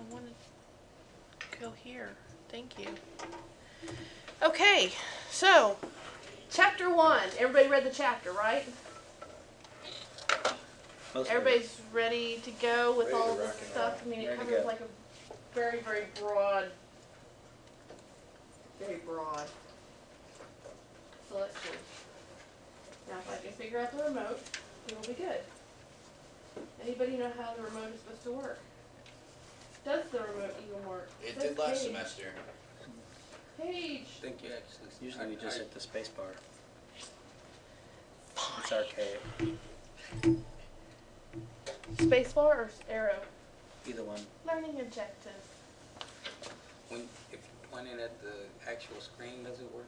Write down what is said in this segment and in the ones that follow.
I want to go here. Thank you. Okay, so Chapter 1. Everybody read the chapter, right? Everybody's ready to go with all of this stuff. I mean, it covers like a very, very broad selection. Now, if I can figure out the remote, it will be good. Anybody know how the remote is supposed to work? Does the remote even work? It did last semester. Page. Thank you. Usually we just hit the space bar. Fine. It's archaic. Space bar or arrow? Either one. Learning objective. If you're pointing at the actual screen, does it work?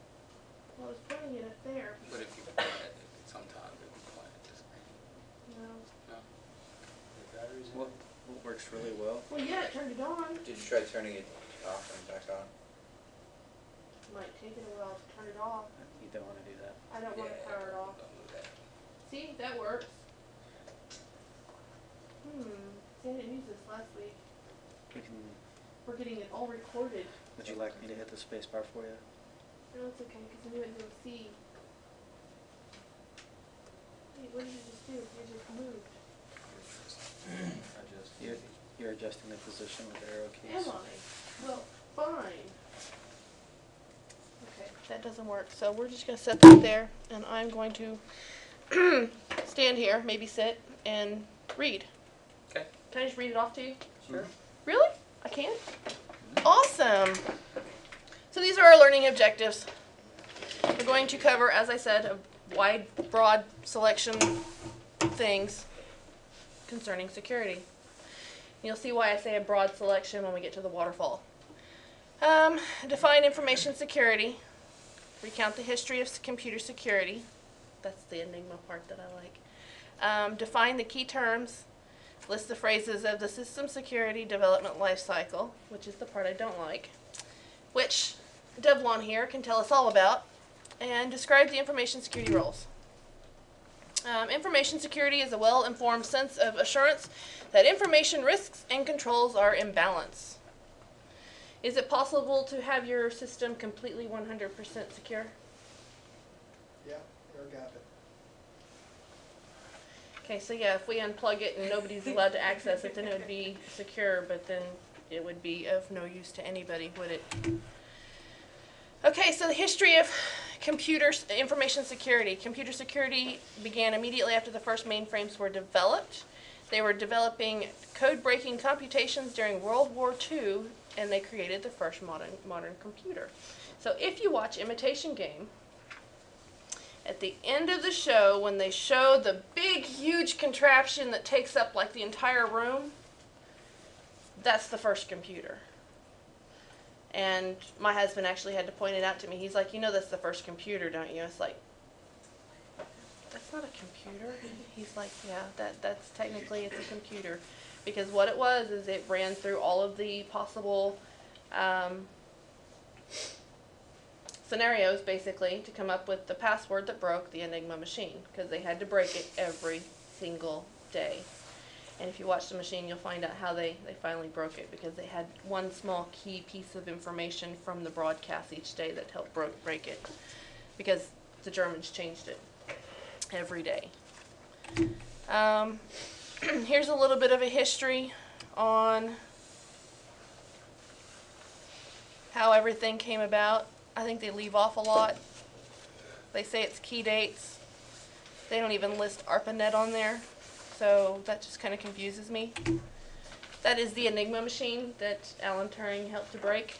Well, I was pointing it up there. But if you point at it, sometimes if you point at the screen. No. No. What works really well? Well, yeah, it turned it on. Did you try turning it off and back on? Might take it a while to turn it off. You don't want to do that. I don't want to power it off. Don't do that. See, that works. See, I didn't use this last week. We're getting it all recorded. Would you like me to hit the space bar for you? No, it's okay, because I knew it would see. Wait, what did you just do? You just moved. You're adjusting the position with the arrow keys. Am I? Well, fine. Okay, that doesn't work. So we're just going to set that there, and I'm going to stand here, maybe sit, and read. Okay. Can I just read it off to you? Sure. Really? I can? Awesome. So these are our learning objectives. We're going to cover, as I said, a wide, broad selection of things concerning security. You'll see why I say a broad selection when we get to the waterfall. Define information security. Recount the history of computer security. That's the enigma part that I like. Define the key terms. List the phrases of the system security development lifecycle, which is the part I don't like, which Devlon here can tell us all about, and describe the information security roles. Information security is a well-informed sense of assurance that information risks and controls are in balance. Is it possible to have your system completely 100% secure? Yeah, air gap it. Okay, so yeah, if we unplug it and nobody's allowed to access it, then it would be secure, but then it would be of no use to anybody, would it? Okay, so the history of information security. Computer security began immediately after the first mainframes were developed. They were developing code-breaking computations during World War II, and they created the first modern computer. So if you watch Imitation Game, at the end of the show, when they show the big, huge contraption that takes up like the entire room, that's the first computer. And my husband actually had to point it out to me. He's like, you know that's the first computer, don't you? It's like, that's not a computer. He's like, yeah, that's technically it's a computer. Because what it was is it ran through all of the possible scenarios, basically, to come up with the password that broke the Enigma machine, because they had to break it every single day. And if you watch the machine, you'll find out how they finally broke it, because they had one small key piece of information from the broadcast each day that helped break it, because the Germans changed it every day. Here's a little bit of a history on how everything came about. I think they leave off a lot. They say it's key dates. They don't even list ARPANET on there, so that just kind of confuses me. That is the Enigma machine that Alan Turing helped to break.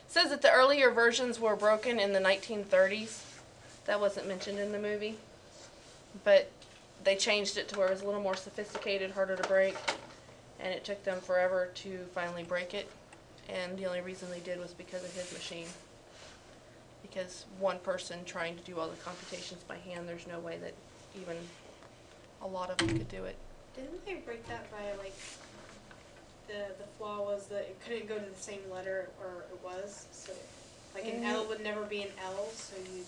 Says that the earlier versions were broken in the 1930s. That wasn't mentioned in the movie, but they changed it to where it was a little more sophisticated, harder to break, and it took them forever to finally break it. And the only reason they did was because of his machine. Because one person trying to do all the computations by hand, there's no way that even a lot of them could do it. Didn't they break that by, like, the flaw was that it couldn't go to the same letter, or it was, so, like, an L would never be an L, so you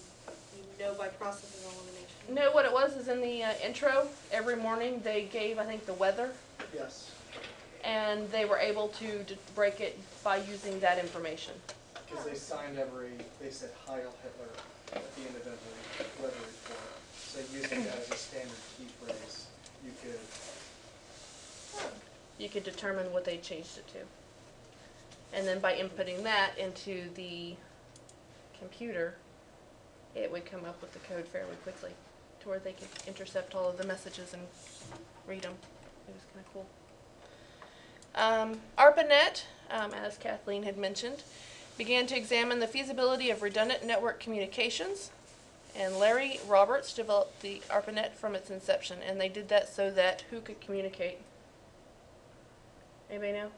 know by process of elimination. No, what it was is in the intro, every morning they gave, I think, the weather. Yes. and they were able to break it by using that information. Because they they said Heil Hitler at the end of every weather report. So using that as a standard key phrase, You could determine what they changed it to. And then by inputting that into the computer, it would come up with the code fairly quickly to where they could intercept all of the messages and read them. It was kind of cool. ARPANET, as Kathleen had mentioned, began to examine the feasibility of redundant network communications, and Larry Roberts developed the ARPANET from its inception, and they did that so that who could communicate? Anybody know?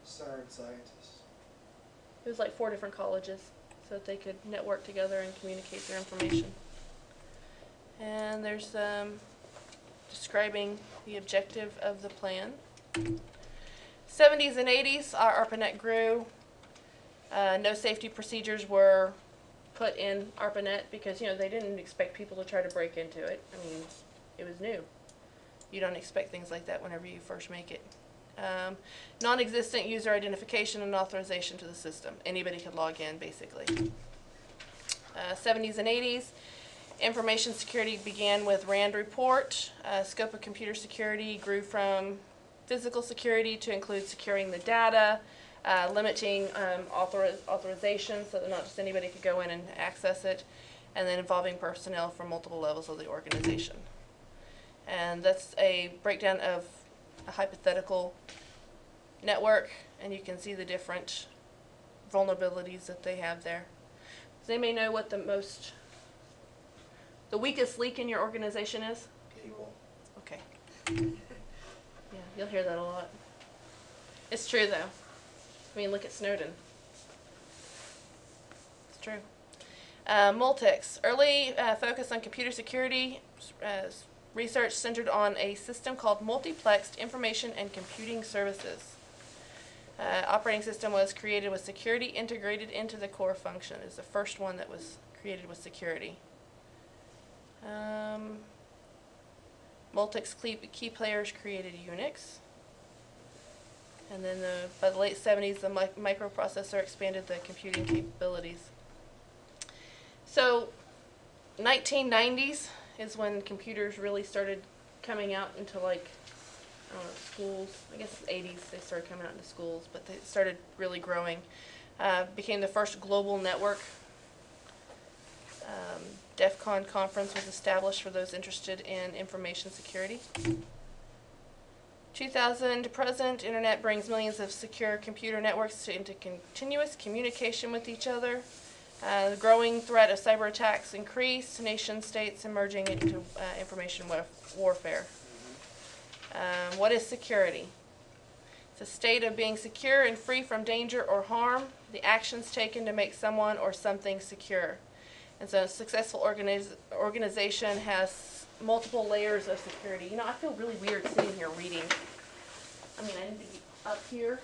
CERN scientists. It was like 4 different colleges so that they could network together and communicate their information. And there's describing the objective of the plan. 70s and 80s, our ARPANET grew. No safety procedures were put in ARPANET because, you know, they didn't expect people to try to break into it. I mean, it was new. You don't expect things like that whenever you first make it. Non-existent user identification and authorization to the system. Anybody could log in, basically. 70s and 80s, information security began with RAND report. Scope of computer security grew from physical security to include securing the data, limiting authorization so that not just anybody could go in and access it, and then involving personnel from multiple levels of the organization. And that's a breakdown of a hypothetical network, and you can see the different vulnerabilities that they have there. Does anybody know what the weakest leak in your organization is? Cable. Okay. Yeah, you'll hear that a lot. It's true, though. I mean, look at Snowden. It's true. Multics. Early focus on computer security research centered on a system called Multiplexed Information and Computing Services. Operating system was created with security integrated into the core function. It's the first one that was created with security. Multics key players created Unix. And then by the late 70s, the microprocessor expanded the computing capabilities. So 1990s is when computers really started coming out into, like, I don't know, schools. I guess 80s they started coming out into schools, but they started really growing. Became the first global network. DEF CON conference was established for those interested in information security. 2000 to present, Internet brings millions of secure computer networks into continuous communication with each other. The growing threat of cyber attacks increased, nation states emerging into information warfare. What is security? It's a state of being secure and free from danger or harm, the actions taken to make someone or something secure. And so a successful organization has multiple layers of security. You know, I feel really weird sitting here reading. I mean, I need to be up here.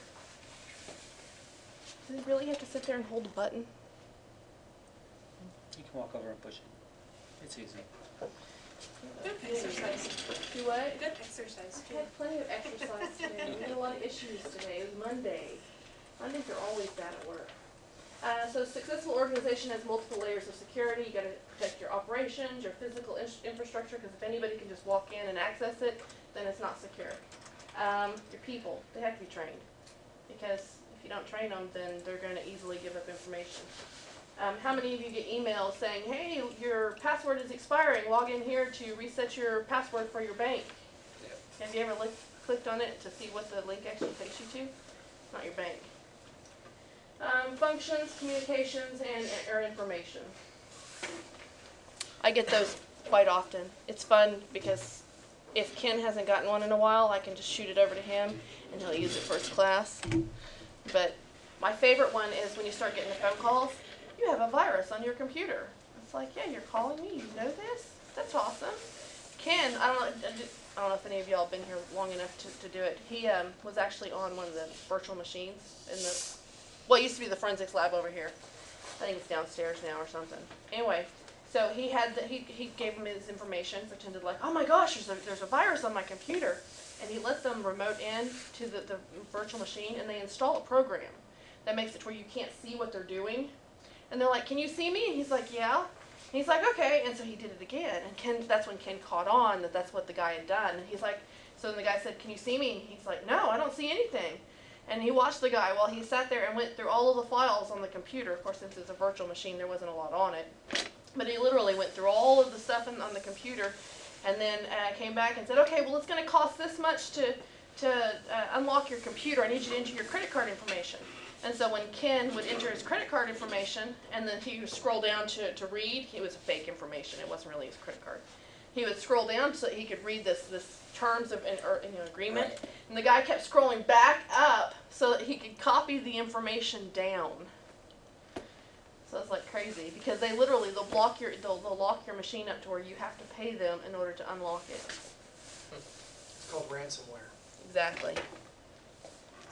Does it really have to sit there and hold a button? You can walk over and push it. It's easy. Good exercise. Do what? Good exercise, I too. had plenty of exercise today. We had a lot of issues today. It was Monday. Mondays are always bad at work. So a successful organization has multiple layers of security. You got to protect your operations, your physical infrastructure, because if anybody can just walk in and access it, then it's not secure. Your people, they have to be trained, because if you don't train them, then they're going to easily give up information. How many of you get emails saying, hey, your password is expiring, log in here to reset your password for your bank? Yep. Have you ever clicked on it to see what the link actually takes you to? Not your bank. Functions, communications, or information. I get those quite often. It's fun because if Ken hasn't gotten one in a while, I can just shoot it over to him and he'll use it for his class. But my favorite one is when you start getting the phone calls, you have a virus on your computer. It's like, yeah, you're calling me, you know this? That's awesome. Ken, I don't know if any of y'all have been here long enough to do it. He was actually on one of the virtual machines in it used to be the forensics lab over here. I think it's downstairs now or something. Anyway, So he had he gave him his information, pretended like, oh my gosh, there's a virus on my computer, and he let them remote in to the virtual machine, and they install a program that makes it where you can't see what they're doing. And they're like, can you see me? And he's like, yeah. And he's like, okay. And so he did it again. And that's when Ken caught on that that's what the guy had done. And he's like, so then the guy said, can you see me? And he's like, no, I don't see anything. And he watched the guy while he sat there and went through all of the files on the computer. Of course, since it's a virtual machine, there wasn't a lot on it. But he literally went through all of the stuff on the computer, and then came back and said, okay, well, it's going to cost this much to unlock your computer. I need you to enter your credit card information. And so when Ken would enter his credit card information, and then he would scroll down to read, it was fake information. It wasn't really his credit card. He would scroll down so he could read this terms of agreement. Right. And the guy kept scrolling back up so that he could copy the information down. So it's like crazy because they'll lock your machine up to where you have to pay them in order to unlock it. It's called ransomware. Exactly.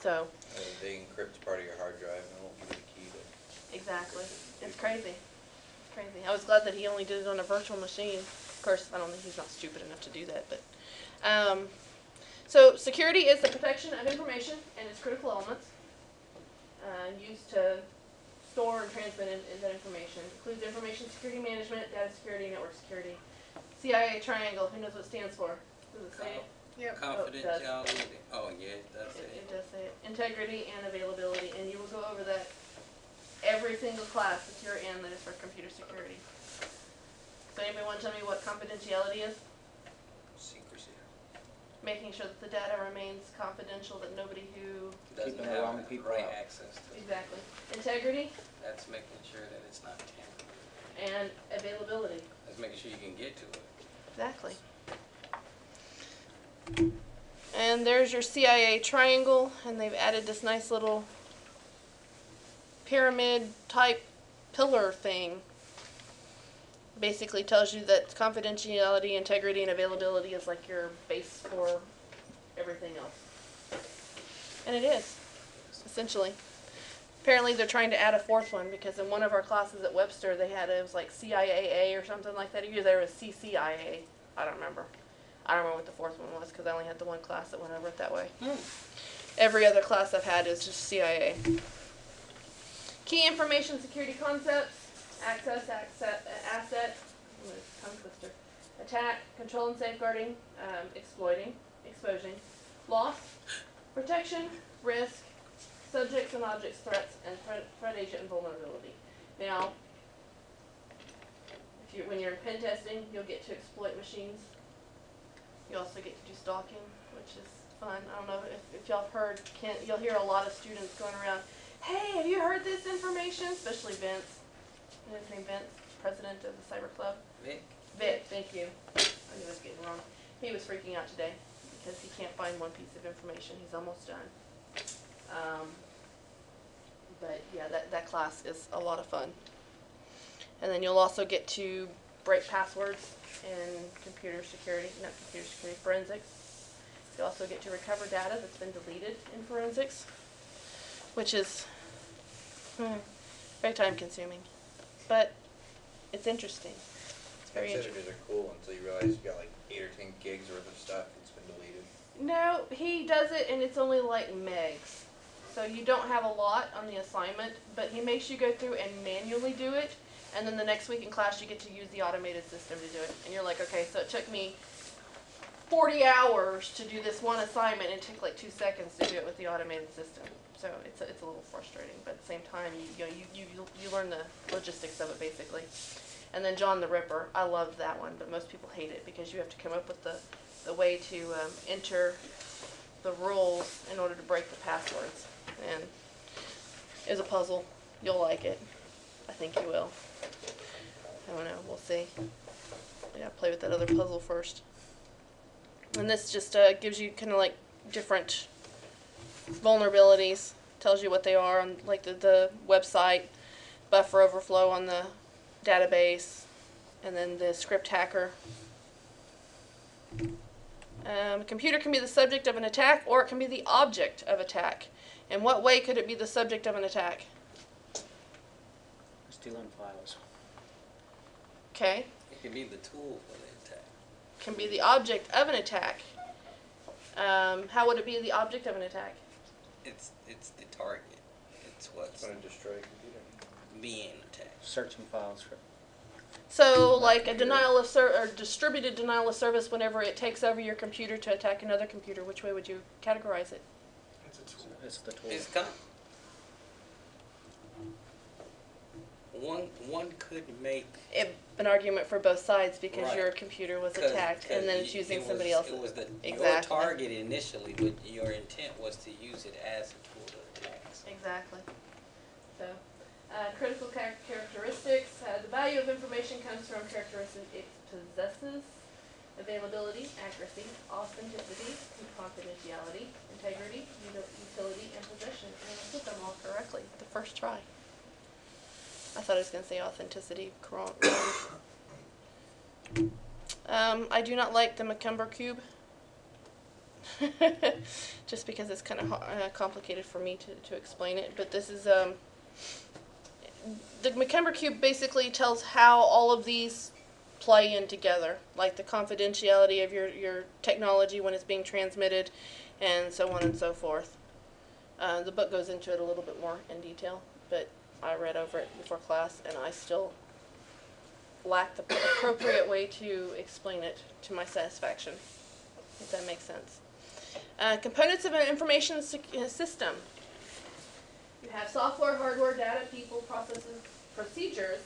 So. They encrypt part of your hard drive and won't give you the key to. Exactly. It's crazy. It's crazy. I was glad that he only did it on a virtual machine. Of course, I don't think he's not stupid enough to do that, but. So security is the protection of information and its critical elements used to store and transmit that information. It includes information security management, data security, network security. CIA triangle, who knows what it stands for? Does it say it? Yep. Confidentiality. Oh, yeah, it does say It it. does say it. Integrity and availability, and you will go over that every single class that you're in that is for computer security. So anybody want to tell me what confidentiality is? Secrecy. Making sure that the data remains confidential, that nobody who... Doesn't Keeping the have wrong people right out. access to it. Exactly. Integrity That's making sure that it's not tampered. and availability. That's making sure you can get to it. Exactly. And there's your CIA triangle, and they've added this nice little pyramid type pillar thing. Basically tells you that confidentiality, integrity, and availability is like your base for everything else. And it is, essentially. Apparently they're trying to add a fourth one because in one of our classes at Webster they had, it was like CIAA or something like that. Either there was CCIA. I don't remember. I don't remember what the fourth one was because I only had the one class that went over it that way. Every other class I've had is just CIA. Key information security concepts. Access, asset, tongue twister, attack, control and safeguarding, exploiting, exposing, loss, protection, risk, subjects and objects, threats, and threat agent and vulnerability. Now, when you're in pen testing, you'll get to exploit machines. You also get to do stalking, which is fun. I don't know if y'all have heard, you'll hear a lot of students going around, hey, have you heard this information? Especially Vince. His name Vince, president of the Cyber Club. Vic, thank you. I knew I was getting wrong. He was freaking out today because he can't find one piece of information. He's almost done. But yeah, that class is a lot of fun. And then you'll also get to break passwords in computer security, not computer security, forensics. You also get to recover data that's been deleted in forensics, which is very time consuming. But it's interesting. It's very interesting. Considered are cool until you realize you got like 8 or 10 gigs worth of stuff that's been deleted. No, he does it and it's only like megs. So you don't have a lot on the assignment, but he makes you go through and manually do it. And then the next week in class you get to use the automated system to do it. And you're like, okay, so it took me 40 hours to do this one assignment and it took like 2 seconds to do it with the automated system. So it's a little frustrating, but at the same time, you learn the logistics of it basically. And then John the Ripper, I love that one, but most people hate it because you have to come up with the way to enter the rules in order to break the passwords. And it's a puzzle. You'll like it. I think you will. I don't know. We'll see. I gotta play with that other puzzle first. And this just gives you kind of like different vulnerabilities, tells you what they are on like the website, buffer overflow on the database, and then the script hacker. A computer can be the subject of an attack or it can be the object of attack. In what way could it be the subject of an attack? Stealing files. Okay, It can be the tool for the attack. can be the object of an attack. How would it be the object of an attack? It's the target. It's what's It's gonna destroy a computer. being attacked. Searching files for. So, like a denial of or distributed denial of service, whenever it takes over your computer to attack another computer, which way would you categorize it? It's a tool. It's the tool. It's kind one could make An argument for both sides because Right. your computer was 'cause- attacked, 'cause and then it's using it somebody was, else's. It was your Exactly. target initially, but your intent was to use it as a tool to attack. Exactly. So, critical characteristics. The value of information comes from characteristics it possesses: availability, accuracy, authenticity, confidentiality, integrity, utility, and possession. And I put them all correctly the first try. I thought I was going to say authenticity. Wrong. I do not like the McCumber cube. Just because it's kind of complicated for me to explain it. But this is, the McCumber cube basically tells how all of these play in together. Like the confidentiality of your technology when it's being transmitted, and so on and so forth. The book goes into it a little bit more in detail, but I read over it before class, and I still lack the appropriate way to explain it to my satisfaction, if that makes sense. Components of an information system. You have software, hardware, data, people, processes, procedures.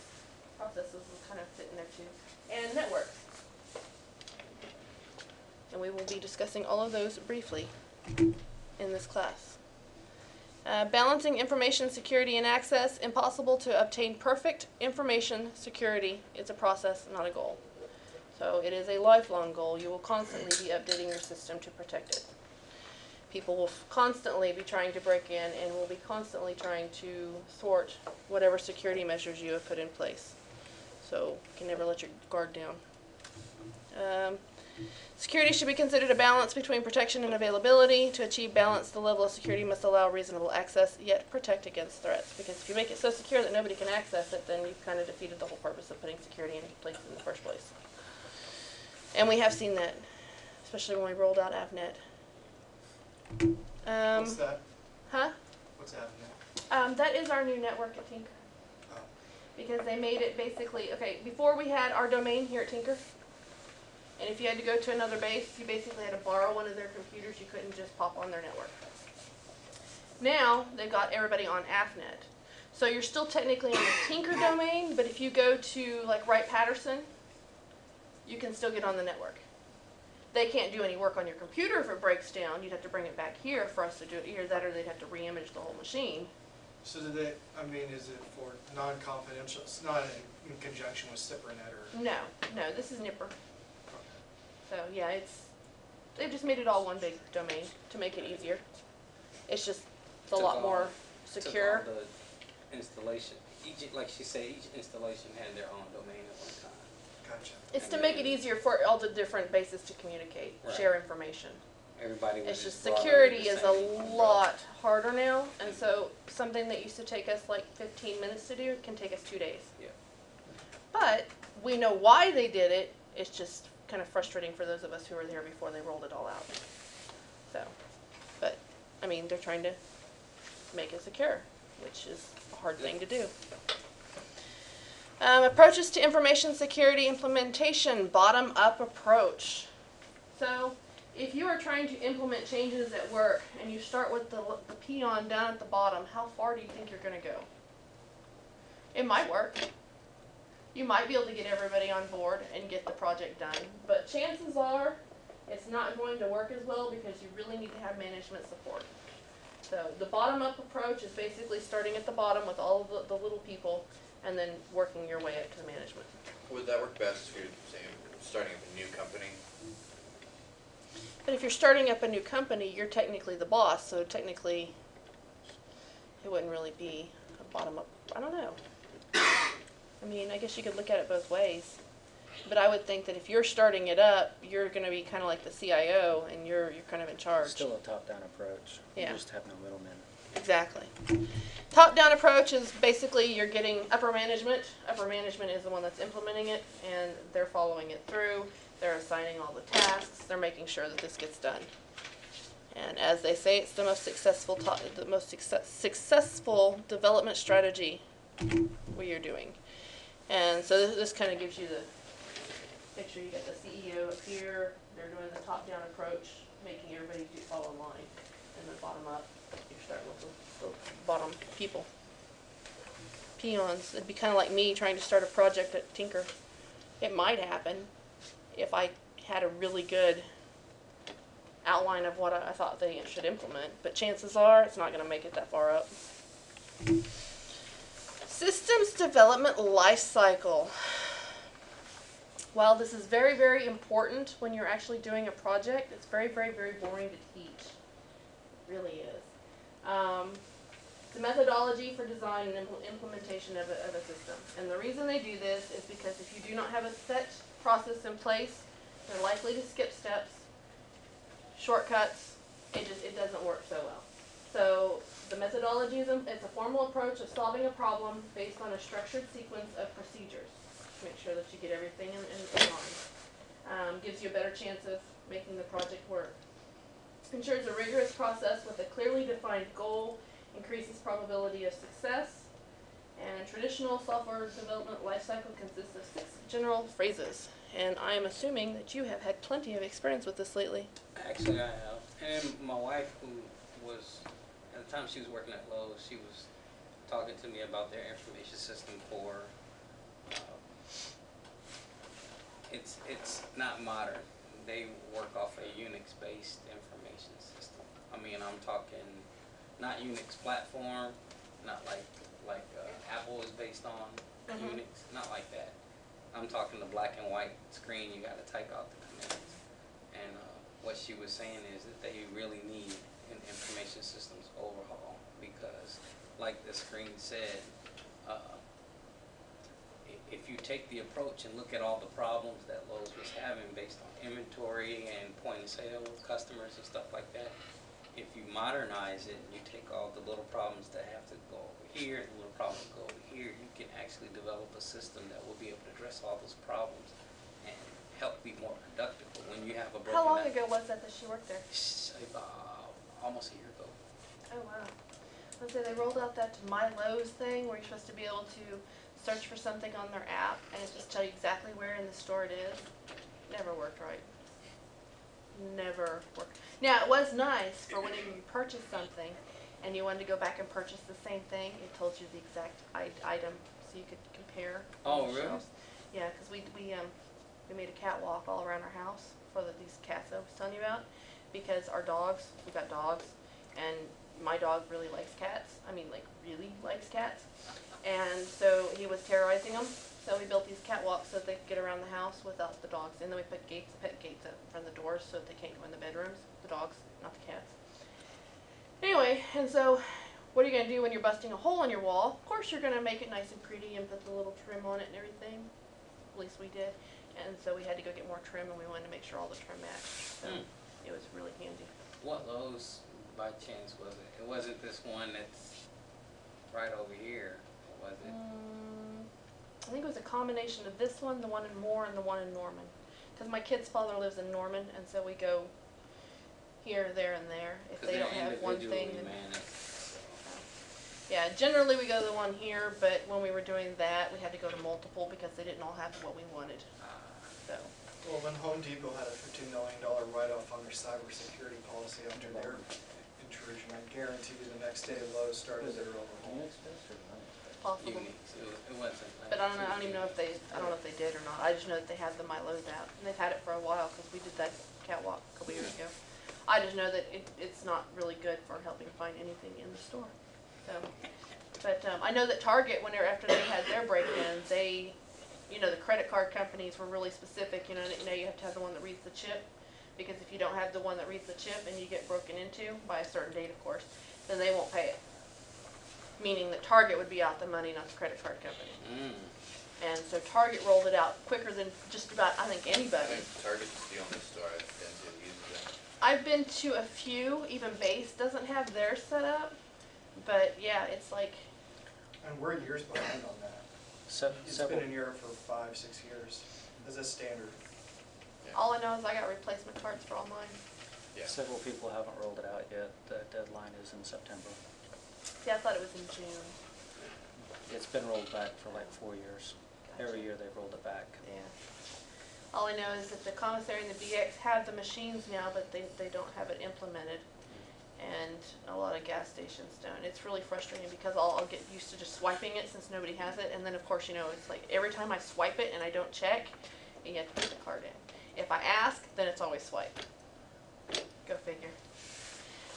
Processes is kind of sitting there too. And networks. And we will be discussing all of those briefly in this class. Balancing information security and access. Impossible to obtain perfect information security. It's a process, not a goal. So it is a lifelong goal. You will constantly be updating your system to protect it. People will constantly be trying to break in and will be constantly trying to thwart whatever security measures you have put in place. So you can never let your guard down. Security should be considered a balance between protection and availability. To achieve balance, the level of security must allow reasonable access, yet protect against threats. Because if you make it so secure that nobody can access it, then you've kind of defeated the whole purpose of putting security in place in the first place. And we have seen that, especially when we rolled out ARPANET. What's that? Huh? What's happening? That is our new network at Tinker. Oh. Because they made it basically, okay, before we had our domain here at Tinker, and if you had to go to another base, you basically had to borrow one of their computers. You couldn't just pop on their network. Now, they've got everybody on ARPANET. So you're still technically on the Tinker domain, but if you go to, like, Wright-Patterson, you can still get on the network. They can't do any work on your computer if it breaks down. You'd have to bring it back here for us to do it. Either that or they'd have to re-image the whole machine. So do they, I mean, is it for non-confidential, it's not in conjunction with SIPRNet or? No, this is Nipper. So yeah, they've just made it all one big domain to make it easier. It's just a lot more secure. Took all the installation. Like she said, each installation had their own domain at one time. Gotcha. It's to make it easier for all the different bases to communicate, Right. share information. Everybody was It's just brought under security the is a same umbrella. lot harder now, and so something that used to take us like 15 minutes to do can take us 2 days. Yeah. But we know why they did it. It's just kind of frustrating for those of us who were there before they rolled it all out. So, but I mean, they're trying to make it secure, which is a hard thing to do. Approaches to information security implementation, bottom-up approach. So, if you are trying to implement changes at work and you start with the peon down at the bottom, how far do you think you're going to go? It might work. You might be able to get everybody on board and get the project done, but chances are it's not going to work as well because you really need to have management support. So the bottom-up approach is basically starting at the bottom with all of the little people and then working your way up to the management. Would that work best if you're saying starting up a new company? But if you're starting up a new company, you're technically the boss, so technically it wouldn't really be a bottom-up. I don't know. I mean, I guess you could look at it both ways. But I would think that if you're starting it up, you're going to be kind of like the CIO, and you're kind of in charge. Still a top-down approach. Yeah. You just have no middlemen. Exactly. Top-down approach is basically you're getting upper management. Upper management is the one that's implementing it, and they're following it through. They're assigning all the tasks. They're making sure that this gets done. And as they say, it's the most successful successful development strategy we are doing. And so this kind of gives you the picture. You got the CEO up here. They're doing the top-down approach, making everybody fall in line, and then bottom up. You're starting with the bottom people, peons. It'd be kind of like me trying to start a project at Tinker. It might happen if I had a really good outline of what I thought they should implement, but chances are it's not going to make it that far up. Systems development life cycle. While this is very, very important when you're actually doing a project, it's very, very, very boring to teach. It really is. It's a methodology for design and implementation of a system. And the reason they do this is because if you do not have a set process in place, they're likely to skip steps, shortcuts. It doesn't work so well. So the methodology is it's a formal approach of solving a problem based on a structured sequence of procedures. Make sure that you get everything in line. Gives you a better chance of making the project work. Ensures a rigorous process with a clearly defined goal, increases probability of success, and traditional software development lifecycle consists of 6 general phases. And I am assuming that you have had plenty of experience with this lately. Actually, I have. And my wife, who was, at the time she was working at Lowe's, she was talking to me about their information system for, it's not modern. They work off a Unix-based information system. I mean, I'm talking not Unix platform, not like Apple is based on Unix, not like that. I'm talking the black and white screen. You got to type out the commands. And what she was saying is that they really need an information systems overhaul because, like the screen said, if you take the approach and look at all the problems that Lowe's was having based on inventory and point of sale with customers and stuff like that, if you modernize it and you take all the little problems that have to go over here and the little problems that go over here, you can actually develop a system that will be able to address all those problems and help be more productive. But when you have a broken How long ago was that she worked there? Almost a year ago. Oh, wow. So they rolled out that My Lowe's thing where you're supposed to be able to search for something on their app and it just tell you exactly where in the store it is. Never worked right. Never worked. Now, it was nice for whenever you purchased something and you wanted to go back and purchase the same thing, it told you the exact item so you could compare. Oh, really? Shelves. Yeah, because we made a catwalk all around our house for these cats I was telling you about because our dogs, we got dogs, and my dog really likes cats. I mean, like, really likes cats. And so he was terrorizing them. So we built these catwalks so that they could get around the house without the dogs. And then we put pet gates up in front of the doors so that they can't go in the bedrooms. The dogs, not the cats. Anyway, and so what are you going to do when you're busting a hole in your wall? Of course you're going to make it nice and pretty and put the little trim on it and everything. At least we did. And so we had to go get more trim and we wanted to make sure all the trim matched. So it was really handy. What Lowe's, by chance, was it? It wasn't this one that's right over here, was it? I think it was a combination of this one, the one in Moore, and the one in Norman. Because my kid's father lives in Norman, and so we go here, there, and there. If they don't have one thing, then yeah, generally we go to the one here, but when we were doing that, we had to go to multiple because they didn't all have what we wanted. So. Well, when Home Depot had a $15 million write-off on their cybersecurity policy under their intrusion, I guarantee you the next day Lowe's started their overhaul. Possible. It wasn't. But I don't even know if they did or not. I just know that they have the My Lowe's out, and they've had it for a while because we did that catwalk a couple years ago. I just know that it's not really good for helping find anything in the store. So, but I know that Target, after they had their break-in, the credit card companies were really specific. You have to have the one that reads the chip, because if you don't have the one that reads the chip and you get broken into by a certain date, of course, then they won't pay it. Meaning that Target would be out the money, not the credit card company. And so Target rolled it out quicker than just about, I think, I anybody. think Target's the only store I've been to that uses them. I've been to a few, even Base doesn't have theirs set up, but yeah, it's like, And we're years behind on that. It's Several, been in Europe for 5-6 years as a standard. Yeah. all I know is I got replacement parts for all mine. Yeah. several people haven't rolled it out yet. The deadline is in September. See, I thought it was in June. It's been rolled back for like 4 years. Every year they've rolled it back. Yeah. All I know is that the commissary and the BX have the machines now, but they don't have it implemented. And a lot of gas stations don't. It's really frustrating because I'll get used to just swiping it since nobody has it. And then of course, you know, it's like every time I swipe it and I don't check, you have to put the card in. If I ask, then it's always swipe. Go figure.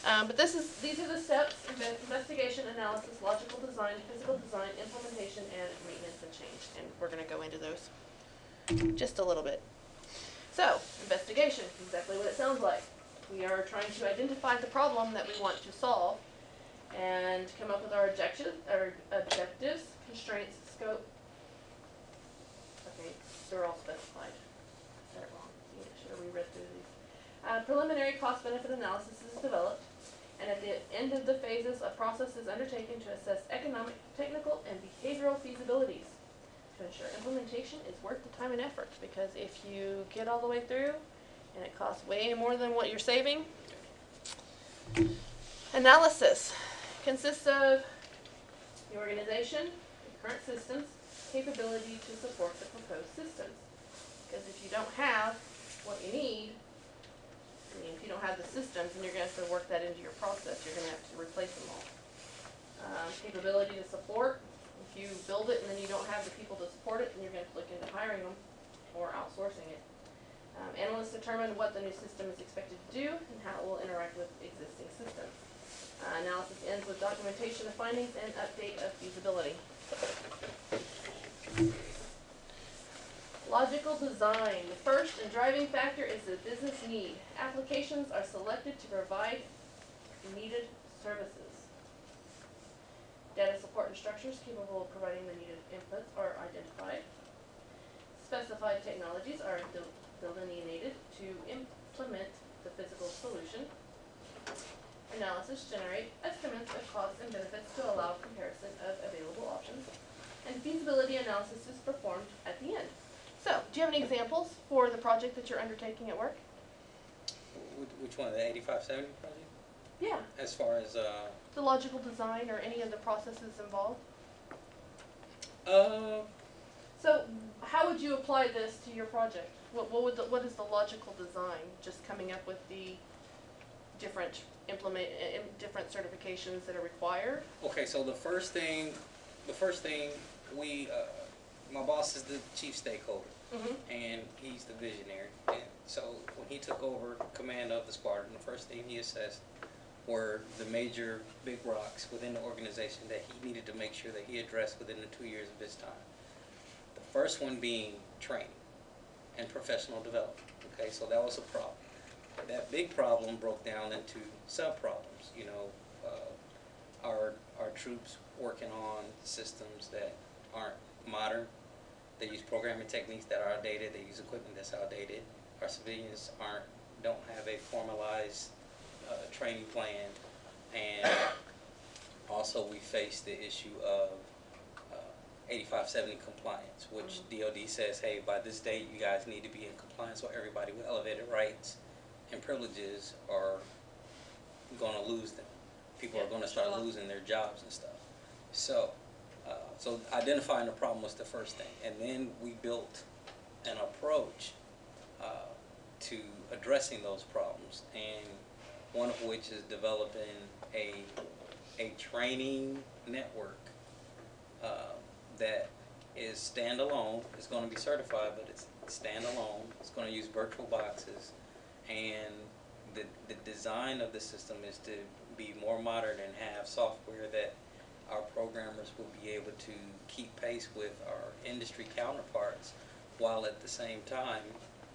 But these are the steps: investigation, analysis, logical design, physical design, implementation, and maintenance and change. And we're going to go into those just a little bit. So, investigation, exactly what it sounds like. We are trying to identify the problem that we want to solve and come up with our objectives, constraints, scope. Okay, they're all specified. I said it wrong. I should have reread through these. Preliminary cost-benefit analysis is developed, and at the end of the phases, a process is undertaken to assess economic, technical, and behavioral feasibilities to ensure implementation is worth the time and effort. Because if you get all the way through and it costs way more than what you're saving. Analysis consists of the organization, the current systems, capability to support the proposed systems. Because if you don't have what you need, I mean, if you don't have the systems, then you're going to have to work that into your process. You're going to have to replace them all. Capability to support. If you build it and then you don't have the people to support it, then you're going to look into hiring them or outsourcing it. Analysts determine what the new system is expected to do and how it will interact with existing systems. Analysis ends with documentation of findings and update of feasibility. Logical design. The first and driving factor is the business need. Applications are selected to provide needed services. Data support and structures capable of providing the needed inputs are identified. Specified technologies are delineated to implement the physical solution. Analysis generate estimates of costs and benefits to allow comparison of available options. And feasibility analysis is performed at the end. So, do you have any examples for the project that you're undertaking at work? Which one, the 8570 project? Yeah. As far as, The logical design or any of the processes involved? So, how would you apply this to your project? What is the logical design? Just coming up with the different different certifications that are required? okay, so the first thing we, my boss is the chief stakeholder, and he's the visionary. And so when he took over command of the squadron, the first thing he assessed were the major big rocks within the organization that he needed to make sure that he addressed within the 2 years of his time. The first one being training and professional development. Okay, so that was a problem. That big problem broke down into sub-problems. You know, our troops working on systems that aren't modern. They use programming techniques that are outdated. They use equipment that's outdated. Our civilians don't have a formalized training plan, and also we face the issue of 8570 compliance, which DoD says, hey, by this date you guys need to be in compliance, so everybody with elevated rights and privileges are going to lose them. People are going to start losing their jobs and stuff. So, so identifying the problem was the first thing, and then we built an approach to addressing those problems, and one of which is developing a training network that is standalone. It's going to be certified, but it's standalone. It's going to use virtual boxes, and the design of the system is to be more modern and have software that our programmers will be able to keep pace with our industry counterparts, while at the same time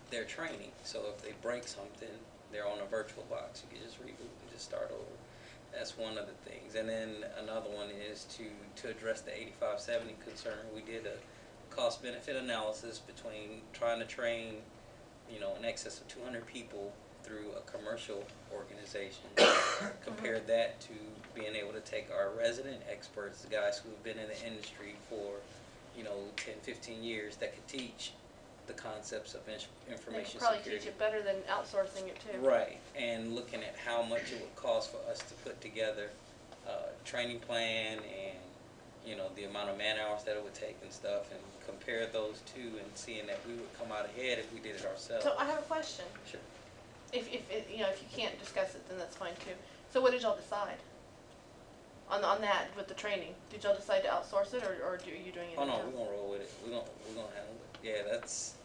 they're training. So if they break something, they're on a virtual box. You can just reboot and just start over. That's one of the things. And then another one is to address the 8570 concern. We did cost benefit analysis between trying to train, in excess of 200 people through a commercial organization. Compared that to being able to take our resident experts, the guys who have been in the industry for 10, 15 years, that could teach the concepts of They information could probably security. teach it better than outsourcing it too. Right, and looking at how much it would cost for us to put together a training plan and, the amount of man hours that it would take and stuff, and compare those two and seeing that we would come out ahead if we did it ourselves. So I have a question. Sure. If you can't discuss it, then that's fine too. So what did y'all decide on that with the training? Did y'all decide to outsource it, or are you doing it? Oh no, in-house? we're gonna roll with it. We're gonna handle it. Yeah, that's.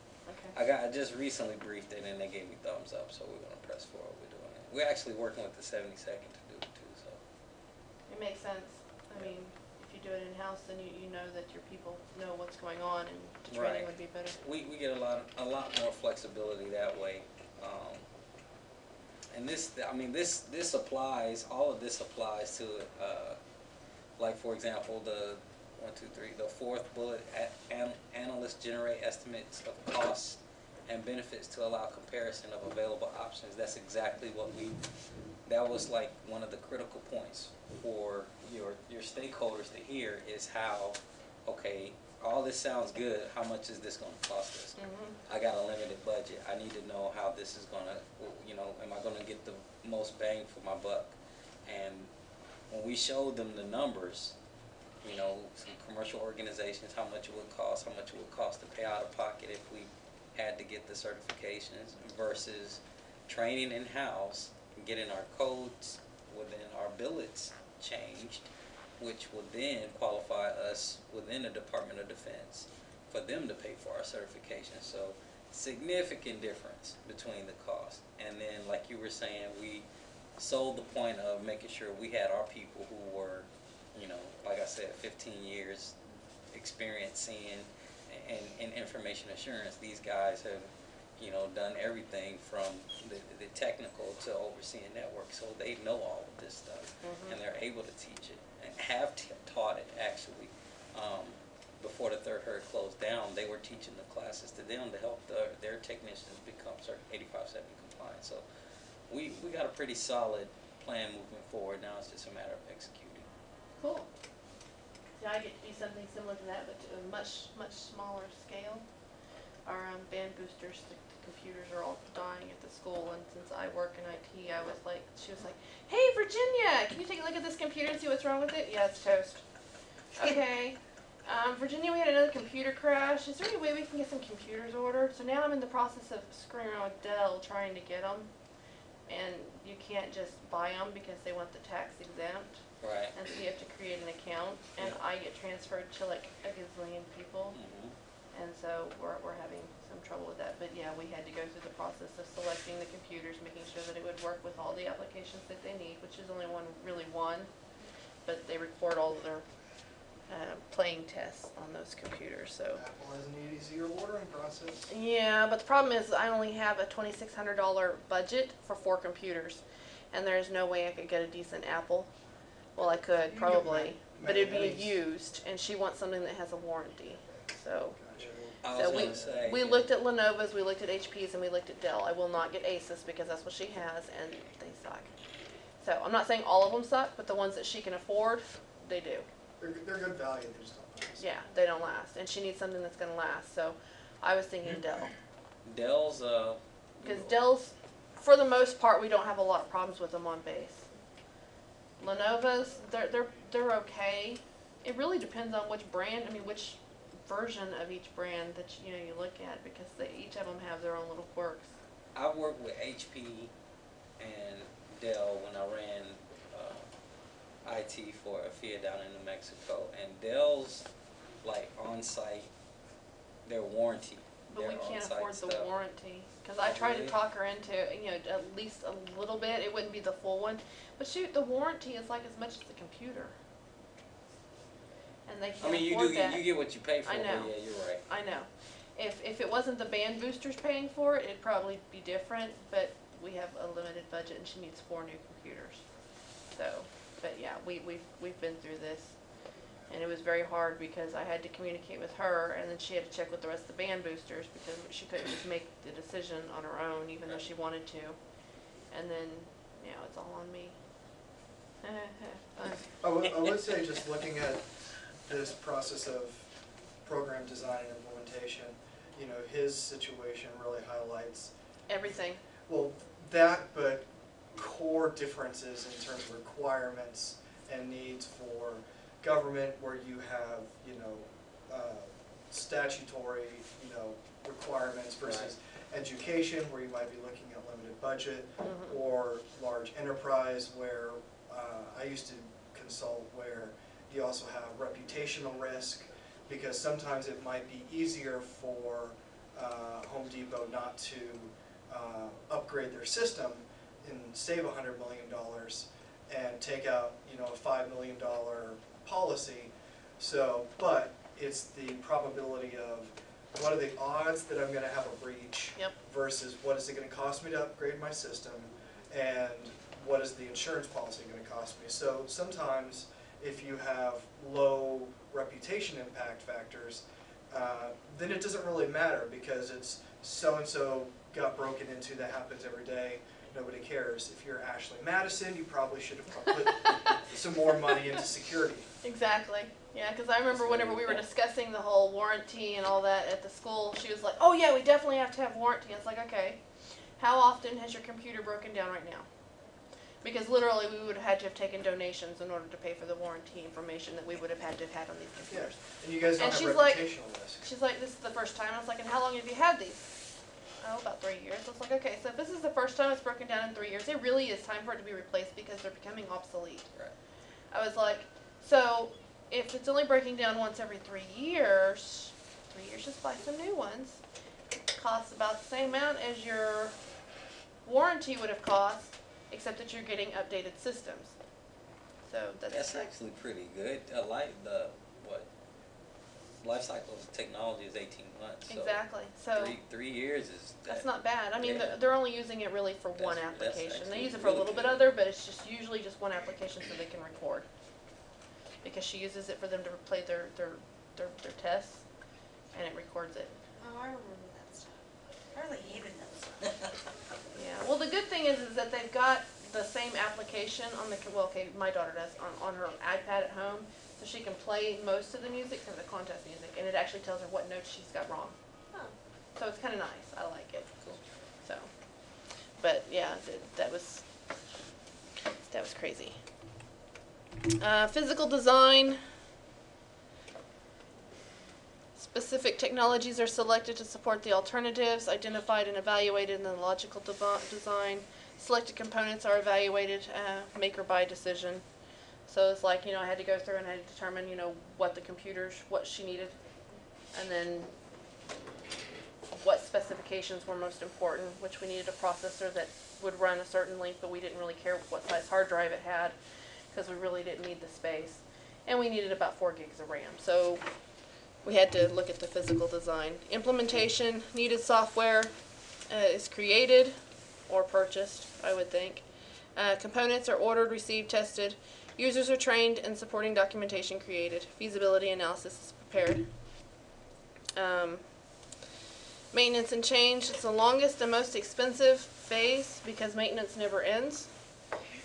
Okay. I just recently briefed it and they gave me thumbs up, so we're gonna press forward. We're doing it. We're actually working with the 72nd to do it too. So. It makes sense. I mean, if you do it in-house, then you know that your people know what's going on, and the training Right. would be better. We get a lot more flexibility that way. And this applies. All of this applies to, like for example, the fourth bullet. Analysts generate estimates of costs and benefits to allow comparison of available options. That's exactly what that was like one of the critical points for your stakeholders to hear, is how, okay, all this sounds good, how much is this going to cost us? Mm-hmm. I got a limited budget. I need to know how this is going to, am I going to get the most bang for my buck? And when we showed them the numbers, some commercial organizations, how much it would cost, how much it would cost to pay out of pocket if we had to get the certifications, versus training in-house, getting our codes within our billets changed, which would then qualify us within the Department of Defense for them to pay for our certification. So significant difference between the cost. And then, like you were saying, we sold the point of making sure we had our people who were, like I said, 15 years experience seeing and information assurance. These guys have, done everything from the technical to overseeing networks, so they know all of this stuff, and they're able to teach it and have taught it actually. Before the Third Herd closed down, they were teaching the classes to them to help their technicians become 8570 compliant. So we got a pretty solid plan moving forward. Now it's just a matter of executing. Cool. Yeah, I get to do something similar to that, but to a much smaller scale. Our band boosters, the computers are all dying at the school, and since I work in IT, she was like, "Hey Virginia, can you take a look at this computer and see what's wrong with it?" "Yeah, it's toast." "Okay. Virginia, we had another computer crash. Is there any way we can get some computers ordered?" So now I'm in the process of screwing around with Dell trying to get them, and you can't just buy them because they want the tax exempt. Right. And so you have to create an account, and I get transferred to like a gazillion people, and so we're having some trouble with that. But yeah, we had to go through the process of selecting the computers, making sure that it would work with all the applications that they need, which is only one, but they record all of their playing tests on those computers. So Apple has an easier ordering process. yeah, but the problem is I only have a $2,600 budget for 4 computers, and there's no way I could get a decent Apple. Well, I could You probably, get but it'd be Macs. used, and she wants something that has a warranty. So, Gotcha. I was going to say. we looked at Lenovo's, we looked at HP's, and we looked at Dell. I will not get Asus because that's what she has, and they suck. So I'm not saying all of them suck, but the ones that she can afford, they do. They're good value, they just don't last. Yeah, they don't last, and she needs something that's going to last. So I was thinking Dell, Dell's because Dell's, for the most part, we don't have a lot of problems with them on base. Lenovo's, they're okay. It really depends on which brand, which version of each brand that you look at, because each of them have their own little quirks. I've worked with HP and Dell when I ran IT for AFIA down in New Mexico, and Dell's like on-site, their warranty. But we their can't on-site afford the stuff. warranty, because I tried to Really? talk her into, at least a little bit. It wouldn't be the full one, but shoot, the warranty is like as much as the computer, and they can't afford that. You get what you pay for. I know. But yeah, you're right. I know. If it wasn't the band boosters paying for it, it'd probably be different. But we have a limited budget, and she needs 4 new computers. So, but yeah, we've been through this. And it was very hard because I had to communicate with her, and then she had to check with the rest of the band boosters because she couldn't just make the decision on her own, even though she wanted to. And then now it's all on me. I would say, just looking at this process of program design and implementation, you know, his situation really highlights, Everything. well, that, but core differences in terms of requirements and needs for government, where you have, you know, statutory, you know, requirements versus education, where you might be looking at limited budget, or large enterprise, where I used to consult, where you also have reputational risk, because sometimes it might be easier for Home Depot not to upgrade their system and save $100 million and take out, you know, a $5 million policy. So, but it's the probability of what are the odds that I'm going to have a breach versus what is it going to cost me to upgrade my system, and what is the insurance policy going to cost me. So sometimes if you have low reputation impact factors, then it doesn't really matter, because it's so-and-so got broken into, that happens every day, nobody cares. If you're Ashley Madison, you probably should have put some more money into security. Exactly. Yeah, because I remember whenever we were discussing the whole warranty and all that at the school, she was like, oh yeah, we definitely have to have warranty. I was like, okay, how often has your computer broken down right now? Because literally we would have had to have taken donations in order to pay for the warranty information that we would have had to have had on these computers. And you guys don't And have she's like- reputational risk. She's like, this is the first time. I was like, and how long have you had these? Oh, about 3 years. I was like, okay, so if this is the first time it's broken down in 3 years, it really is time for it to be replaced because they're becoming obsolete. Right. I was like, so if it's only breaking down once every 3 years, 3 years, just buy some new ones. It costs about the same amount as your warranty would have cost, except that you're getting updated systems. So That's actually pretty good. Life cycle of technology is 18 months. So exactly. So 3 years is. that's not bad. I mean, Yeah. they're only using it really for one That's application. They actually use it for a really little bit good. other, but it's just usually just one application so they can record. Because she uses it for them to play their tests, and it records it. Oh, I remember that stuff. I really hated that stuff. Yeah. Well, the good thing is that they've got the same application on the, well, okay, my daughter does, on her iPad at home, so she can play most of the music from the contest music, and it actually tells her what notes she's got wrong. Oh. So it's kind of nice. I like it. So, but yeah, that was crazy. Physical design. Specific technologies are selected to support the alternatives identified and evaluated in the logical design. Selected components are evaluated, make or buy decision. So it's like, you know, I had to go through and I had to determine, you know, what she needed, and then what specifications were most important, which we needed a processor that would run a certain length, but we didn't really care what size hard drive it had, because we really didn't need the space. And we needed about 4 gigs of RAM. So we had to look at the physical design. Implementation, needed software is created or purchased, I would think. Components are ordered, received, tested. Users are trained, and supporting documentation created. Feasibility analysis is prepared. Maintenance and change. It's the longest and most expensive phase because maintenance never ends.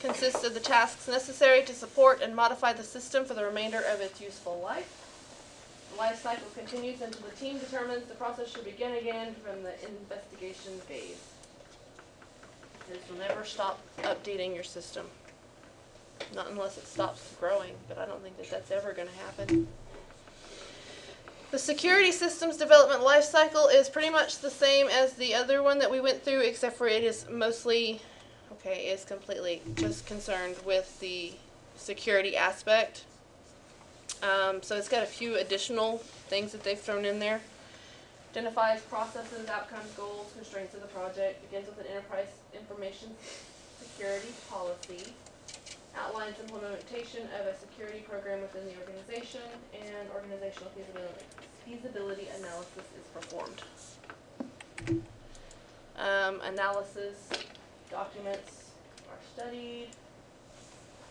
Consists of the tasks necessary to support and modify the system for the remainder of its useful life. The life cycle continues until the team determines the process should begin again from the investigation phase. Because you'll never stop updating your system. Not unless it stops growing, but I don't think that that's ever going to happen. The security systems development life cycle is pretty much the same as the other one that we went through, except for it is mostly, okay, it's completely just concerned with the security aspect. So it's got a few additional things that they've thrown in there. Identifies processes, outcomes, goals, constraints of the project. Begins with an enterprise information security policy. Outlines implementation of a security program within the organization, and organizational feasibility analysis is performed. Analysis documents are studied.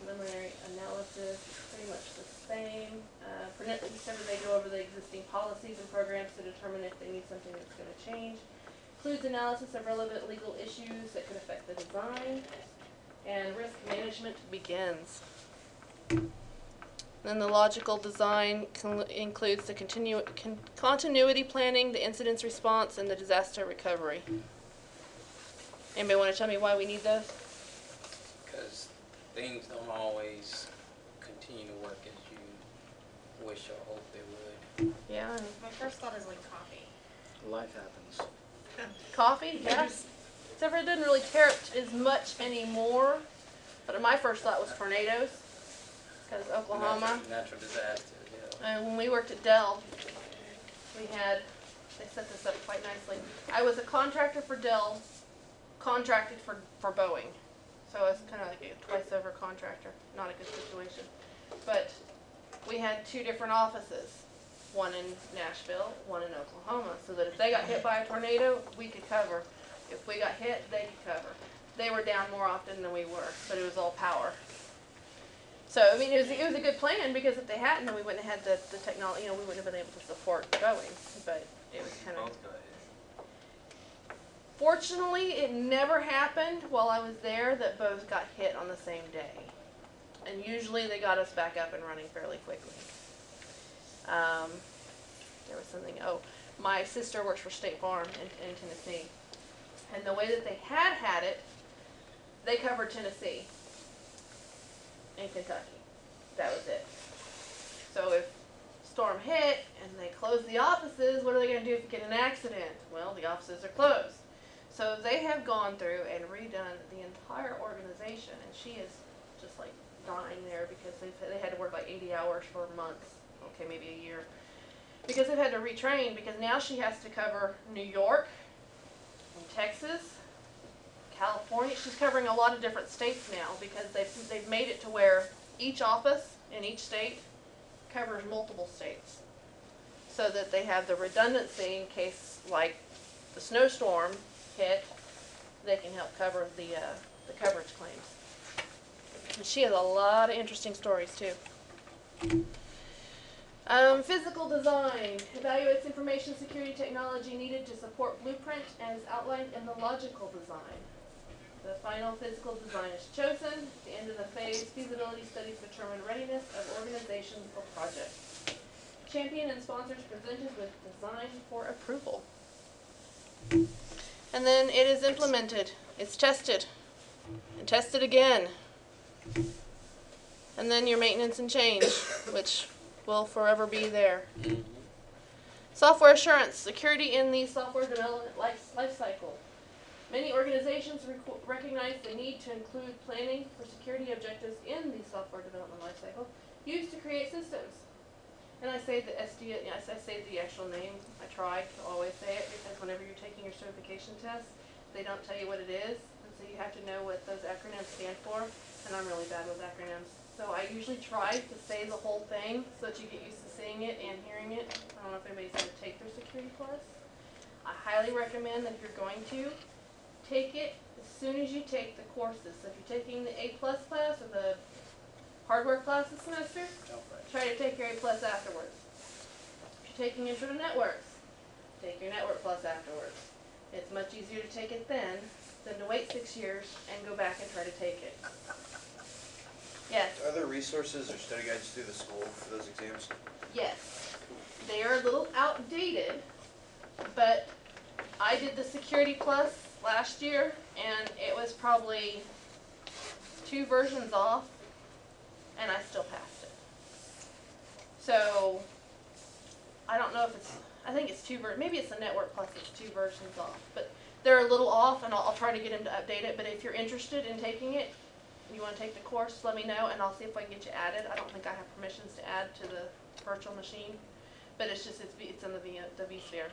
preliminary analysis, pretty much the same. For next December, they go over the existing policies and programs to determine if they need something that's going to change. Includes analysis of relevant legal issues that could affect the design. And risk management begins. Then the logical design includes the continuity planning, the incident response, and the disaster recovery. Anybody want to tell me why we need those? Because things don't always continue to work as you wish or hope they would. Yeah. My first thought is like coffee. Life happens. Coffee? Yes. Except for it doesn't really tear it as much anymore. But my first thought was tornadoes. Because Oklahoma. Natural disasters, yeah. And when we worked at Dell, they set this up quite nicely. I was a contractor for Dell, contracted for Boeing. So I was kind of like a twice over contractor. Not a good situation. But we had two different offices. One in Nashville, one in Oklahoma. So that if they got hit by a tornado, we could cover. If we got hit, they could cover. They were down more often than we were, but it was all power. So, I mean, it was a good plan, because if they hadn't, then we wouldn't have had the technology, we wouldn't have been able to support Boeing, but it was kind of... Fortunately, it never happened while I was there that both got hit on the same day. And usually they got us back up and running fairly quickly. There was something, my sister works for State Farm in Tennessee. And the way that they had it, they covered Tennessee and Kentucky. That was it. So if storm hit and they closed the offices, what are they going to do if you get an accident? Well, the offices are closed. So they have gone through and redone the entire organization, and she is just like dying there because they had to work like 80 hours for months, okay, maybe a year, because they've had to retrain, because now she has to cover New York and Texas, California. She's covering a lot of different states now, because they've made it to where each office in each state covers multiple states, so that they have the redundancy in case, like, the snowstorm hit, they can help cover the coverage claims. And she has a lot of interesting stories too. Physical design evaluates information security technology needed to support blueprint as outlined in the logical design. The final physical design is chosen. At the end of the phase, feasibility studies determine readiness of organization or project. Champion and sponsors presented with design for approval. And then it is implemented. It's tested. And tested again. And then your maintenance and change, which will forever be there. Software assurance, security in the software development life cycle. Many organizations recognize the need to include planning for security objectives in the software development life cycle used to create systems. And I say the I say the actual name. I try to always say it, because whenever you're taking your certification test, they don't tell you what it is, and so you have to know what those acronyms stand for, and I'm really bad with acronyms. So I usually try to say the whole thing so that you get used to seeing it and hearing it. I don't know if anybody's going to take their security class. I highly recommend that if you're going to, take it as soon as you take the courses. So if you're taking the A+ class or the hardware class this semester, try to take your A+ afterwards. If you're taking Intro to Networks, take your Network Plus afterwards. It's much easier to take it then than to wait 6 years and go back and try to take it. Yes? Are there resources or study guides through the school for those exams? Yes. They are a little outdated, but I did the Security Plus last year, and it was probably 2 versions off, and I still passed it. So, I don't know if it's, I think it's 2 versions, maybe it's the Network Plus, it's 2 versions off, but they're a little off, and I'll try to get them to update it. But if you're interested in taking it, and you want to take the course, let me know, and I'll see if I can get you added. I don't think I have permissions to add to the virtual machine, but it's just, it's in the vSphere.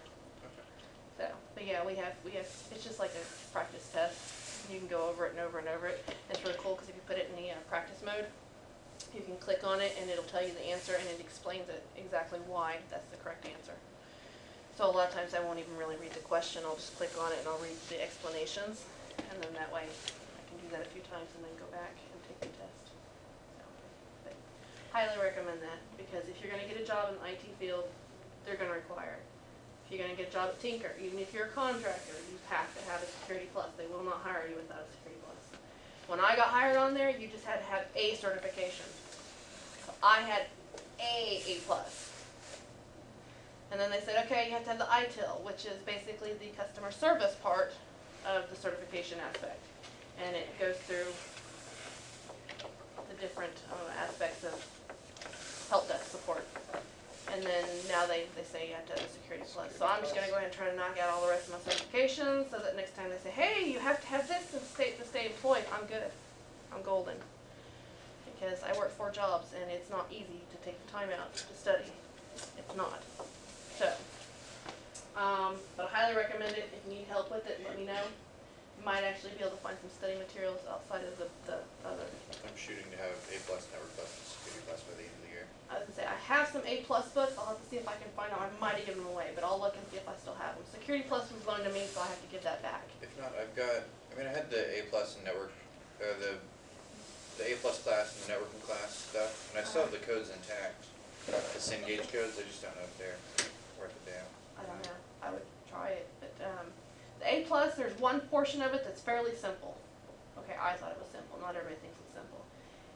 So, but yeah, we have, it's just like a practice test. You can go over it and over and over it. It's really cool, because if you put it in the practice mode, you can click on it and it'll tell you the answer, and it explains it exactly why that's the correct answer. So a lot of times I won't even really read the question. I'll just click on it and I'll read the explanations, and then that way I can do that a few times and then go back and take the test. highly recommend that, because if you're gonna get a job in the IT field, they're gonna require it. If you're gonna get a job at Tinker, even if you're a contractor, you have to have a Security Plus. They will not hire you without a Security Plus. When I got hired on there, you just had to have a certification. So I had A plus. And then they said, okay, you have to have the ITIL, which is basically the customer service part of the certification aspect. And it goes through the different aspects of help desk support. And then now they say you have to have a Security Plus. So I'm just going to go ahead and try to knock out all the rest of my certifications so that next time they say, hey, you have to have this to stay employed, I'm good. I'm golden. Because I work 4 jobs and it's not easy to take the time out to study. It's not. So, but I highly recommend it. If you need help with it, let me know. You might actually be able to find some study materials outside of the other. I'm shooting to have A+, Network Plus, and Security Plus by the end of the year. I was gonna say, I have some A+ books. I'll have to see if I can find them. I might have given them away, but I'll look and see if I still have them. Security Plus was loaned to me, so I have to give that back. If not, I had the A+ and network, the A+ class and the networking class stuff, and I still have the codes intact. The Cengage codes, I just don't know if they're worth a damn. I don't know. I would try it, but the A+, there's one portion of it that's fairly simple. Okay, I thought it was simple. Not everybody thinks it's simple.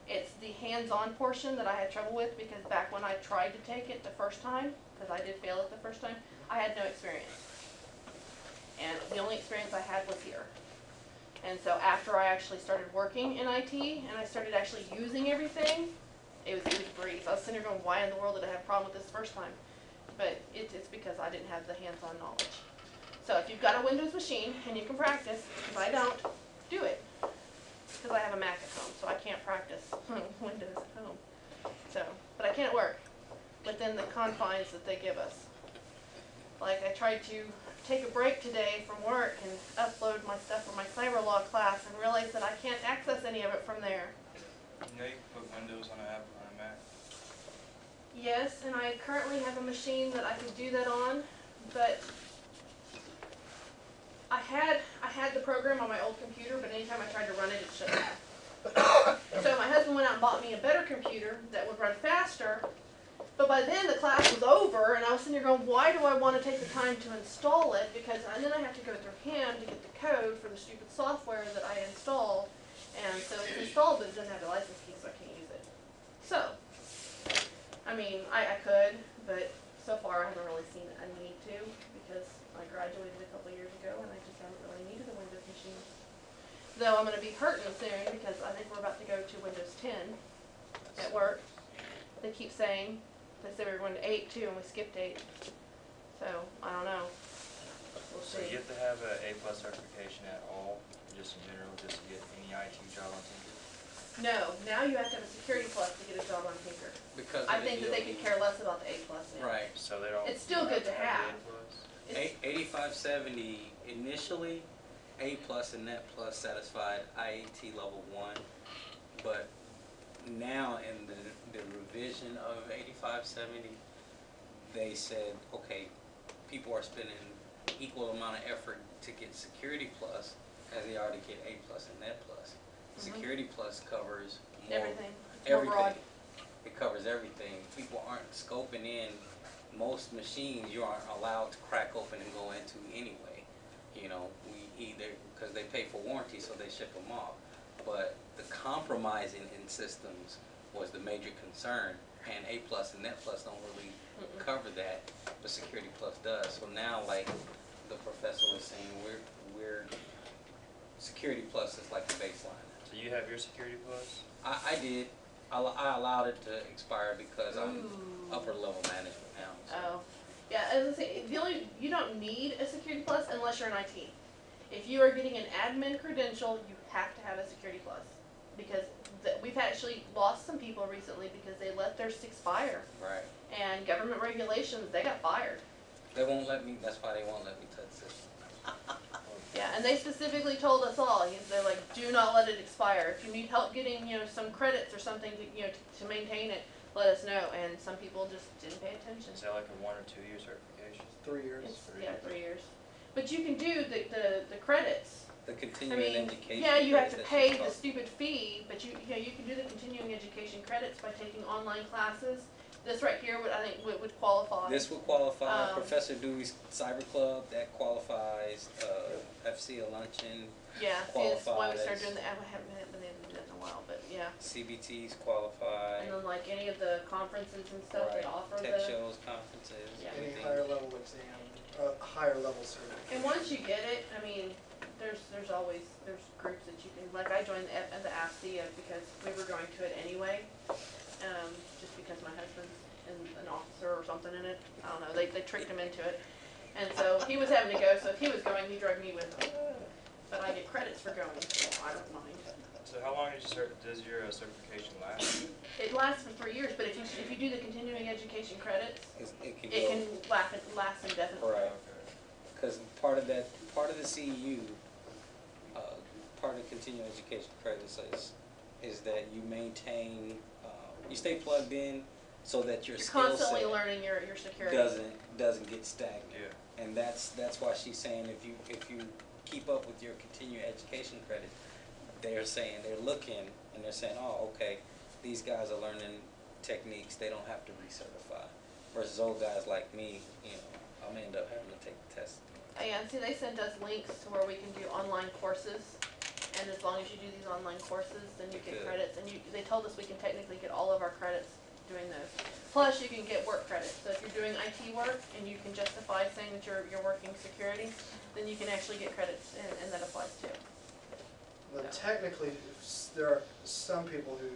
It's the hands-on portion that I had trouble with, because back when I tried to take it the first time, because I did fail it the first time, I had no experience. And the only experience I had was here. And so after I actually started working in IT and I started actually using everything, it was a breeze. I was sitting here going, why in the world did I have a problem with this first time? But it's because I didn't have the hands-on knowledge. So if you've got a Windows machine and you can practice, if I don't, do it. Because I have a Mac at home, so I can't practice Windows at home. So, but I can at work, within the confines that they give us. Like, I tried to take a break today from work and upload my stuff for my cyber law class and realized that I can't access any of it from there. You know you can put Windows on an app on a Mac. Yes, and I currently have a machine that I could do that on, but I had the program on my old computer, but anytime I tried to run it, it shut down. So my husband went out and bought me a better computer that would run faster, but by then the class was over, and I was sitting here going, why do I want to take the time to install it? And then I have to go through him to get the code for the stupid software that I installed, and so it's installed, but it doesn't have the license key, so I can't use it. So, I mean, I could, but so far I haven't really seen a need to, because I graduated a couple years ago and I just haven't really needed a Windows machine. Though I'm going to be hurting soon, because I think we're about to go to Windows 10 at work. They keep saying, they said we were going to 8 too, and we skipped 8. So, I don't know. We'll So see. you have to have an A+ certification at all, just in general, just to get any IT job on Tinker? No, now you have to have a Security Plus to get a job on Tinker. Because I think that they could care less about the A+ now. Right. So they don't. It's still you good to have. the A+? It's- 8570 initially, A+ and Net Plus satisfied IAT level 1, but now in the revision of 8570, they said, okay, people are spending equal amount of effort to get Security Plus as they are to get A+ and Net Plus. Security Plus covers more, Everything. It's more broad. everything. It covers everything. People aren't scoping in. Most machines you aren't allowed to crack open and go into anyway. You know, we either, because they pay for warranty, so they ship them off. But the compromising in systems was the major concern, and A+ and Net Plus don't really cover that, but Security Plus does. So now, like the professor was saying, we're Security Plus is like the baseline. So you have your Security Plus? I did. I allowed it to expire because I'm Ooh. upper level management now. So. Oh, yeah. As I say, you don't need a Security Plus unless you're in IT. If you are getting an admin credential, you have to have a Security Plus, because we've actually lost some people recently because they let theirs expire. Right. And government regulations, they got fired. They won't let me. That's why they won't let me touch this. Yeah, and they specifically told us all, they're like, do not let it expire. If you need help getting, some credits or something to maintain it, let us know. And some people just didn't pay attention. Is that like a 1 or 2 year certification? 3 years. It's, yeah, 3 years. But you can do the credits The I continuing mean, education. yeah, you have to credits that pay you the talk- stupid fee, but you can do the continuing education credits by taking online classes. This right here would, I think, would qualify. This would qualify. Um, Professor Dewey's Cyber Club, that qualifies. FCA Luncheon, Yeah, see, that's why we started qualifies. doing the, I haven't been able to do that in a while, but yeah. CBTs qualify. And then like any of the conferences and stuff that Right. offer Tech the, shows, conferences, Yeah. Any everything. higher level exam, higher level certification. and once you get it, I mean, there's always, there's groups that you can, like I joined the AFC because we were going to it anyway. Just because my husband's an officer or something in it. I don't know, they tricked him into it. And so he was having to go, so if he was going, he drug me with him. But I get credits for going, so I don't mind. So how long does your certification last? It lasts for 3 years, but if you do the continuing education credits, It can it go. can last indefinitely. Right. Because part of the CEU, part of continuing education credits is that you maintain, you stay plugged in so that your You're skill constantly set learning your security. doesn't get stagnant. Yeah. And that's why she's saying if you keep up with your continuing education credit, they're looking and they're saying, oh, okay, these guys are learning techniques, they don't have to recertify. Versus old guys like me, I'm gonna end up having to take the test. Yeah, and see, they sent us links to where we can do online courses, and as long as you do these online courses, then you get Good. credits, and they told us we can technically get all of our credits doing those. Plus, you can get work credits, so if you're doing IT work, and you can justify saying that you're working security, then you can actually get credits, and that applies too. But technically, there are some people who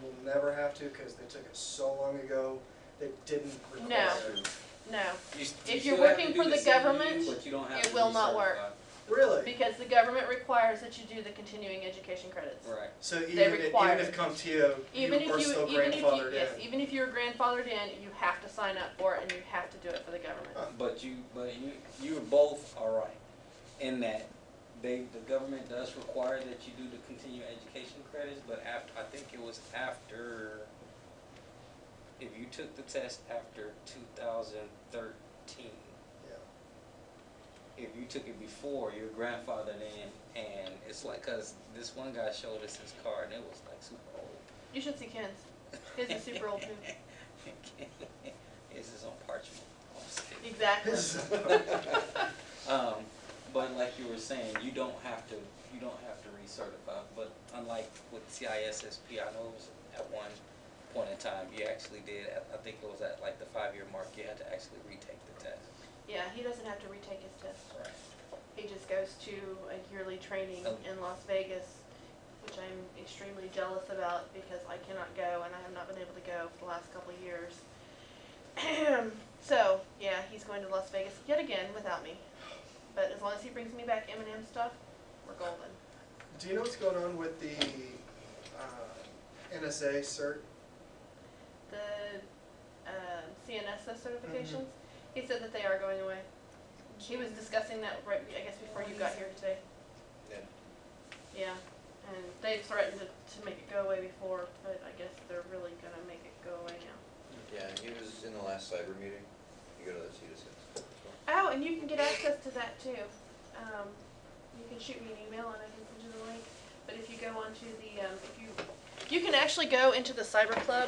will never have to because they took it so long ago, they didn't require No. it. No, You If still you're have to working do for the CEU, government, but you don't have it to will not work. recertify. Really? because the government requires that you do the continuing education credits. Right. So They require even if it. CompTIA, Even you are if you, still even if you, grandfathered yes, in? even if you're grandfathered in, you have to sign up for it and you have to do it for the government. Huh. But you both are right in that the government does require that you do the continuing education credits, but I think it was after, if you took the test after 2013, Yeah. if you took it before, you're grandfathered in, and it's like, cause this one guy showed us his card and it was like super old. You should see Ken's. His is super old too. His is on parchment. I'm just kidding. Exactly. But like you were saying, you don't have to recertify. But unlike with CISSP, I know it was at one point in time you actually did. I think it was at like the 5-year mark. You had to actually retake the test. Yeah, he doesn't have to retake his test. Right. He just goes to a yearly training in Las Vegas, which I'm extremely jealous about because I cannot go and I have not been able to go for the last couple of years. So, yeah, he's going to Las Vegas yet again without me. But as long as he brings me back M&M stuff, we're golden. Do you know what's going on with the NSA cert? The CNSS certifications, he said that they are going away. He was discussing that right, I guess, before you got here today. Yeah. Yeah, and they threatened to make it go away before, but I guess they're really gonna make it go away now. Yeah, he was in the last cyber meeting. You go to the CIT. Oh, and you can get access to that too. You can shoot me an email and I can send you the link. But if you go onto the, if you can actually go into the Cyber Club.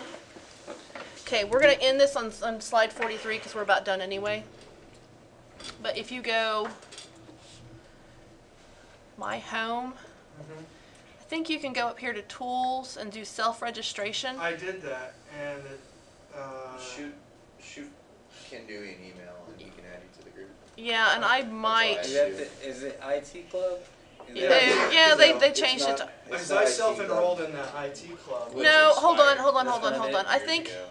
Okay, we're gonna end this on slide 43 because we're about done anyway. But if you go My Home, I think you can go up here to Tools and do self-registration. I did that, and it, Shoot Ken Dewey an email and he can add you to the group. Yeah, and I might. Is it IT club? Is Yeah, that- they It's changed it not- to. because it's I not IT self-enrolled club. in the IT club. Which No, hold on, expired. hold on, That's hold on, been hold on. I years think ago.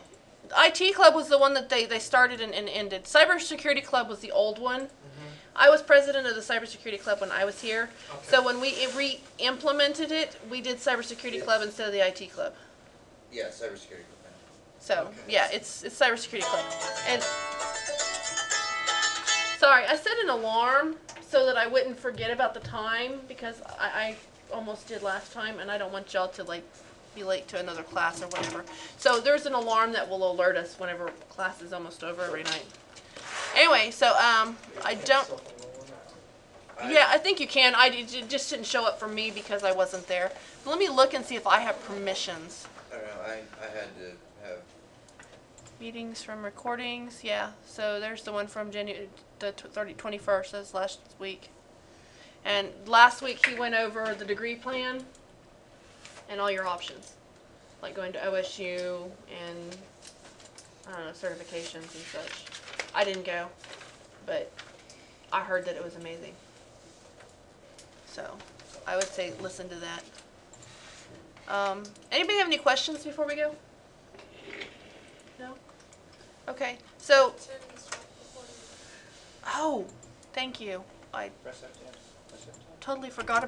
IT Club was the one that they started and ended. Cybersecurity Club was the old one. I was president of the Cybersecurity Club when I was here. Okay. So when we re-implemented it, we did Cybersecurity Club instead of the IT Club. Yeah, cybersecurity group. So Okay. yeah, it's Cybersecurity Club. And sorry, I set an alarm so that I wouldn't forget about the time because I almost did last time, and I don't want y'all to like be late to another class or whatever. So there's an alarm that will alert us whenever class is almost over every night. Anyway, so I don't. I Yeah, I think you can. It just didn't show up for me because I wasn't there. But let me look and see if I have permissions. I don't know, I had to have, Meetings from recordings, yeah. So there's the one from January the 21st. That's last week. And last week he went over the degree plan and all your options, like going to OSU and I don't know, certifications and such. I didn't go, but I heard that it was amazing. So I would say listen to that. Anybody have any questions before we go? No? Okay. So, oh, thank you. I Press F10. Press F10. totally forgot